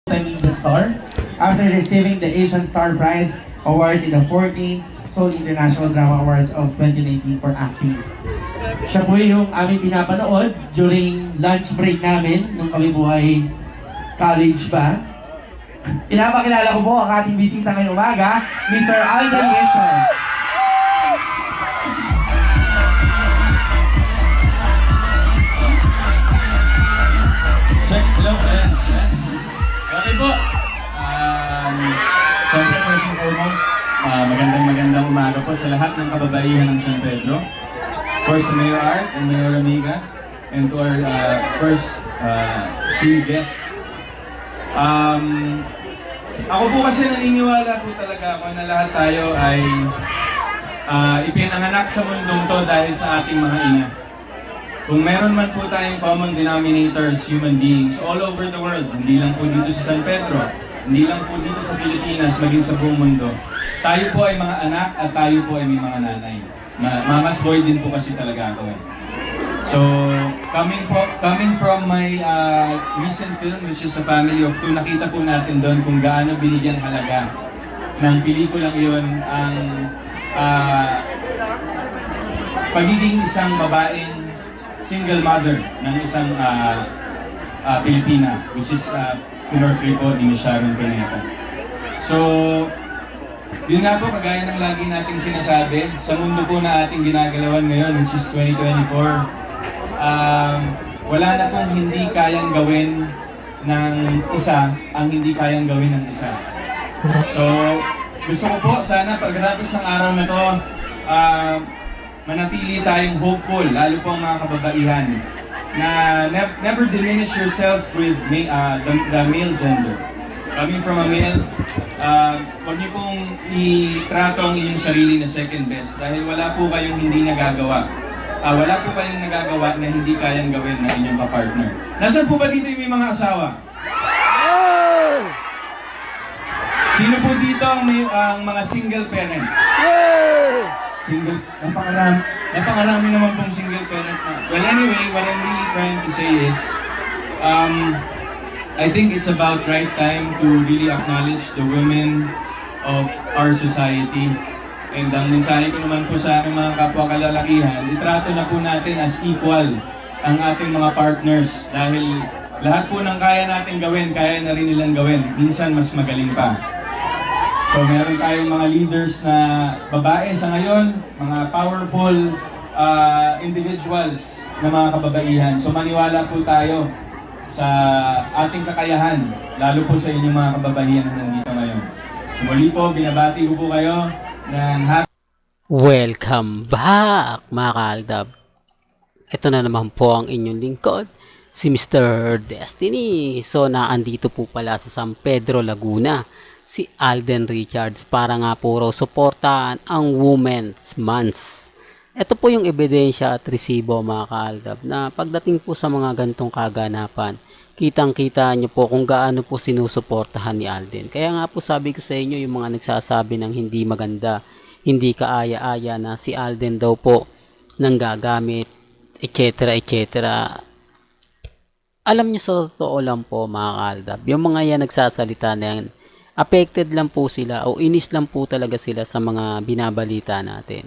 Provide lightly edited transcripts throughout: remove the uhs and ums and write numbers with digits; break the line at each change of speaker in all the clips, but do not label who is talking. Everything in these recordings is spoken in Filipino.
the Star after receiving the Asian Star Prize Awards in the 14th Seoul International Drama Awards of 2019 for acting. Siya po yung aming pinapanood during lunch break namin nung kami po ay college pa. Pinapakilala ko po ang ating bisita ngayong umaga, Mr. Alden Richard.
Hello, ayan. Okay po. Siyempre, first and foremost, magandang umaga po sa lahat ng kababaihan ng San Pedro. First, to Mayor Art and Mayor Amiga, and to our first esteemed guest. Ako po kasi naniniwala po talaga ako na lahat tayo ay ipinanganak sa mundong to dahil sa ating mga ina. Kung meron man po tayong common denominators, human beings, all over the world, hindi lang po dito sa San Pedro, hindi lang po dito sa Pilipinas, maging sa buong mundo, tayo po ay mga anak at tayo po ay may mga nanay. Mama's boy din po kasi talaga ako eh. So, coming from my recent film, which is A Family of Two, nakita po natin doon kung gaano binigyan halaga ng pelikulang iyon ang pagiging isang babaeng single mother ng isang Pilipina, which is pinortray po ni Sharon Cuneta. So, yun nga po, kagaya ng lagi nating sinasabi, sa mundo po na ating ginagalawan ngayon, which is 2024, wala na pong hindi kayang gawin ng isa ang hindi kayang gawin ng isa. So, gusto ko po, sana pagkatapos ng araw na to, manatili tayong hopeful, lalo po ang mga kababaihan, na never diminish yourself with the male gender. Coming from a male, huwag niyo pong itrato ang inyong sarili na second best dahil wala po kayong hindi nagagawa. Wala po kayong nagagawa na hindi kayang gawin ng inyong kapartner. Nasaan po ba dito yung may mga asawa? Sino po dito ang mga single parent? Single, napakarami naman pong single parent na. Well, anyway, what I'm really trying to say is, I think it's about right time to really acknowledge the women of our society. And ang mensahe ko naman po sa aking mga kapwa kalalakihan, itrato na po natin as equal ang ating mga partners. Dahil lahat po ng kaya natin gawin, kaya na rin nilang gawin. Minsan mas magaling pa. So meron tayong mga leaders na babae sa ngayon, mga powerful individuals na mga kababaihan. So maniwala po tayo sa ating kakayahan, lalo po sa inyong mga kababaihan na nandito ngayon. So muli po, binabati ko po kayo ng
Welcome back mga kaaldab. Ito na naman po ang inyong lingkod, si Mr. Destiny. So naandito po pala sa San Pedro, Laguna, si Alden Richards para nga po raw suportahan ang Women's Month. Ito po yung ebidensya at resibo mga kaaldab na pagdating po sa mga gantong kaganapan, kitang-kita nyo po kung gaano po sinusuportahan ni Alden. Kaya nga po sabi ko sa inyo, yung mga nagsasabi ng hindi maganda, hindi kaaya-aya na si Alden daw po nanggagamit, etc. etc. Alam nyo sa totoo lang po mga kaaldab, yung mga yan nagsasalita na yan, affected lang po sila o inis lang po talaga sila sa mga binabalita natin.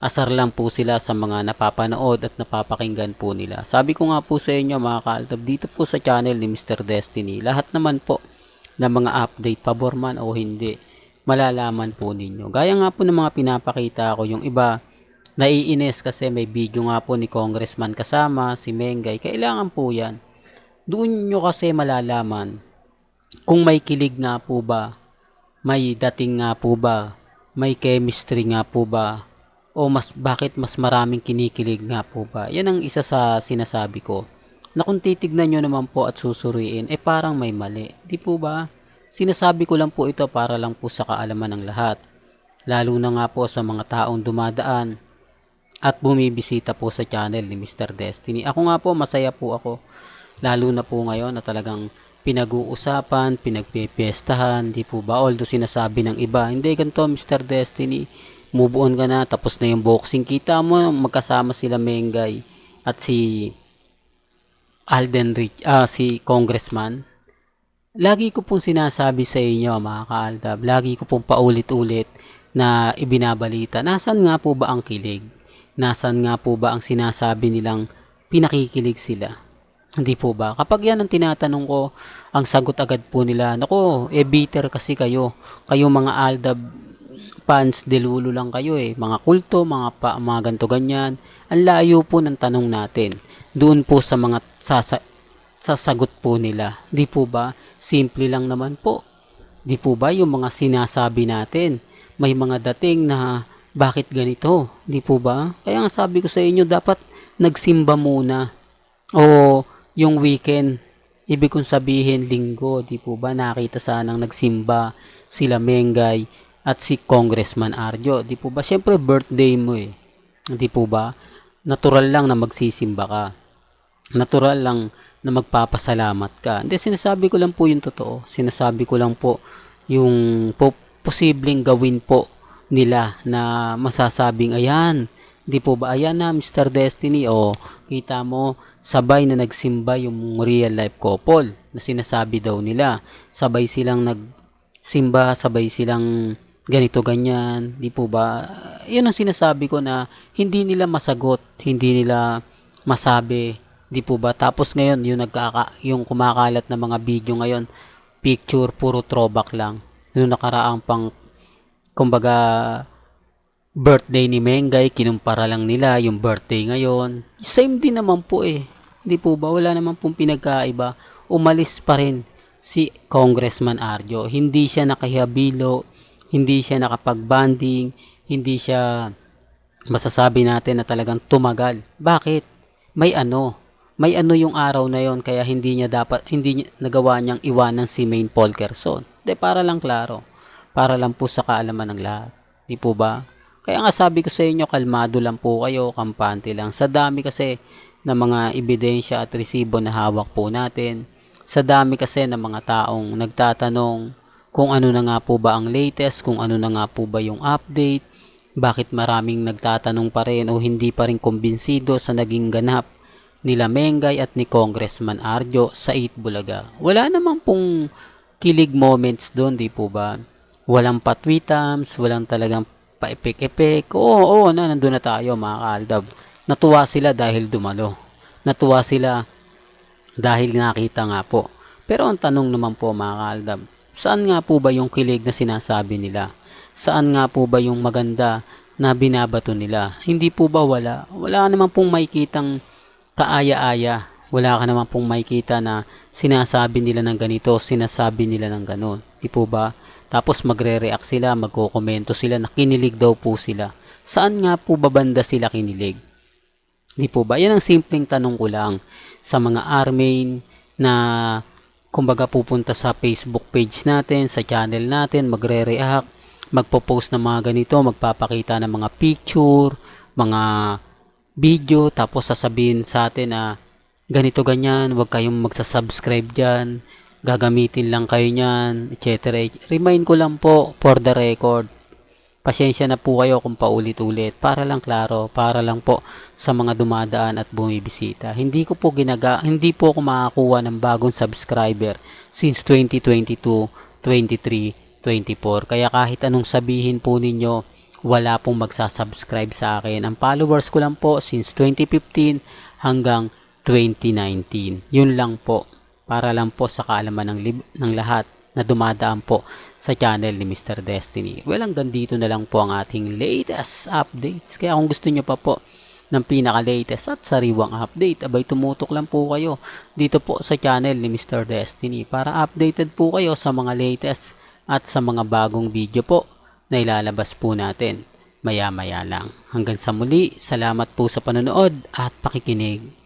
Asar lang po sila sa mga napapanood at napapakinggan po nila. Sabi ko nga po sa inyo mga kaaldab, dito po sa channel ni Mr. Destiny, lahat naman po ng mga update, pabor man o hindi, malalaman po ninyo. Gaya nga po ng mga pinapakita ko, yung iba, naiinis kasi may video nga po ni Congressman kasama, si Mengay. Kailangan po yan. Doon nyo kasi malalaman kung may kilig nga po ba, may dating nga po ba, may chemistry nga po ba, o bakit mas maraming kinikilig nga po ba. Yan ang isa sa sinasabi ko, na kung titignan nyo naman po at susuriin, parang may mali. Di po ba? Sinasabi ko lang po ito para lang po sa kaalaman ng lahat. Lalo na nga po sa mga taong dumadaan at bumibisita po sa channel ni Mr. Destiny. Ako nga po, masaya po ako. Lalo na po ngayon na talagang pinag-uusapan, pinagpipiestahan, di po ba? Although sinasabi ng iba, hindi ganito Mr. Destiny, move on ka na, tapos na yung boxing. Kita mo, magkasama sila Mengay at si Alden Rich, si Congressman. Lagi ko pong sinasabi sa inyo mga kaaldab, lagi ko pong paulit-ulit na ibinabalita, nasan nga po ba ang kilig? Nasan nga po ba ang sinasabi nilang pinakikilig sila? Hindi po ba? Kapag yan ang tinatanong ko, ang sagot agad po nila, nako, bitter kasi kayo. Kayo mga Aldab fans, delulo lang kayo Mga kulto, mga ganto ganyan. Ang layo po ng tanong natin. Doon po sa mga sasagot po nila. Di po ba? Simple lang naman po. Di po ba yung mga sinasabi natin? May mga dating na bakit ganito? Di po ba? Kaya nga sabi ko sa inyo, dapat nagsimba muna. O yung weekend, ibig kong sabihin linggo, di po ba? Nakita sanang nagsimba sila Mengay at si Congressman Arjo. Di po ba? Siyempre birthday mo Di po ba? Natural lang na magsisimba ka. Natural lang na magpapasalamat ka. Hindi, sinasabi ko lang po yung totoo. Sinasabi ko lang po yung posibleng gawin po nila na masasabing, ayan, di po ba, ayan na Mr. Destiny, o kita mo, sabay na nagsimba yung real life couple na sinasabi daw nila. Sabay silang nagsimba, sabay silang ganito ganyan, di po ba? Yun ang sinasabi ko na hindi nila masagot, hindi nila masabi, di po ba? Tapos ngayon yung kumakalat na mga video ngayon, picture puro throwback lang. Yung nakaraang pang kumbaga birthday ni Mengay, kinumpara lang nila yung birthday ngayon. Same din naman po Di po ba? Wala naman pong pinagkaiba. Umalis pa rin si Congressman Arjo. Hindi siya nakahihabilo, hindi siya nakapag-banding, hindi siya masasabi natin na talagang tumagal. Bakit? May ano yung araw na yon, kaya hindi niya nagawa niyang iwanan si Maine Polkerson. Para lang klaro. Para lang po sa kaalaman ng lahat. Di po ba? Kaya nga sabi ko sa inyo, kalmado lang po kayo, kampante lang. Sa dami kasi ng mga ebidensya at resibo na hawak po natin, sa dami kasi ng mga taong nagtatanong kung ano na nga po ba ang latest, kung ano na nga po ba yung update, bakit maraming nagtatanong pa rin o hindi pa rin kumbinsido sa naging ganap nila Mengay at ni Congressman Arjo sa 8 Bulaga. Wala namang pong kilig moments doon, di po ba? Walang patwitams, walang talagang paipik-ipik. Oo, nandun na tayo mga kaaldab. Natuwa sila dahil dumalo. Natuwa sila dahil nakita nga po. Pero ang tanong naman po mga kaaldab, saan nga po ba yung kilig na sinasabi nila? Saan nga po ba yung maganda na binabato nila? Hindi po ba wala? Wala naman pong makikitang kaaya-aya. Wala ka naman pong makikita na sinasabi nila ng ganito, sinasabi nila ng ganon. Di po ba? Tapos magre-react sila, magkokomento sila na kinilig daw po sila. Saan nga po ba banda sila kinilig? Di po ba? Yan ang simpleng tanong ko lang sa mga armain na kumbaga pupunta sa Facebook page natin, sa channel natin, magre-react, magpo-post ng mga ganito, magpapakita ng mga picture, mga video, tapos sasabihin sa atin na ganito ganyan, huwag kayong magsasubscribe dyan, gagamitin lang kayo niyan, etc. Remind ko lang po, for the record, pasensya na po kayo kung paulit-ulit, para lang klaro, para lang po sa mga dumadaan at bumibisita. Hindi po ako makakuha ng bagong subscriber since 2022, 23, 24. Kaya kahit anong sabihin po ninyo, wala pong magsasubscribe sa akin. Ang followers ko lang po since 2015 hanggang 2019. Yun lang po. Para lang po sa kaalaman ng lahat na dumadaan po sa channel ni Mr. Destiny. Well, hanggang dito na lang po ang ating latest updates. Kaya kung gusto nyo pa po ng pinaka-latest at sariwang update, abay tumutok lang po kayo dito po sa channel ni Mr. Destiny para updated po kayo sa mga latest at sa mga bagong video po na ilalabas po natin maya-maya lang. Hanggang sa muli, salamat po sa panonood at pakikinig.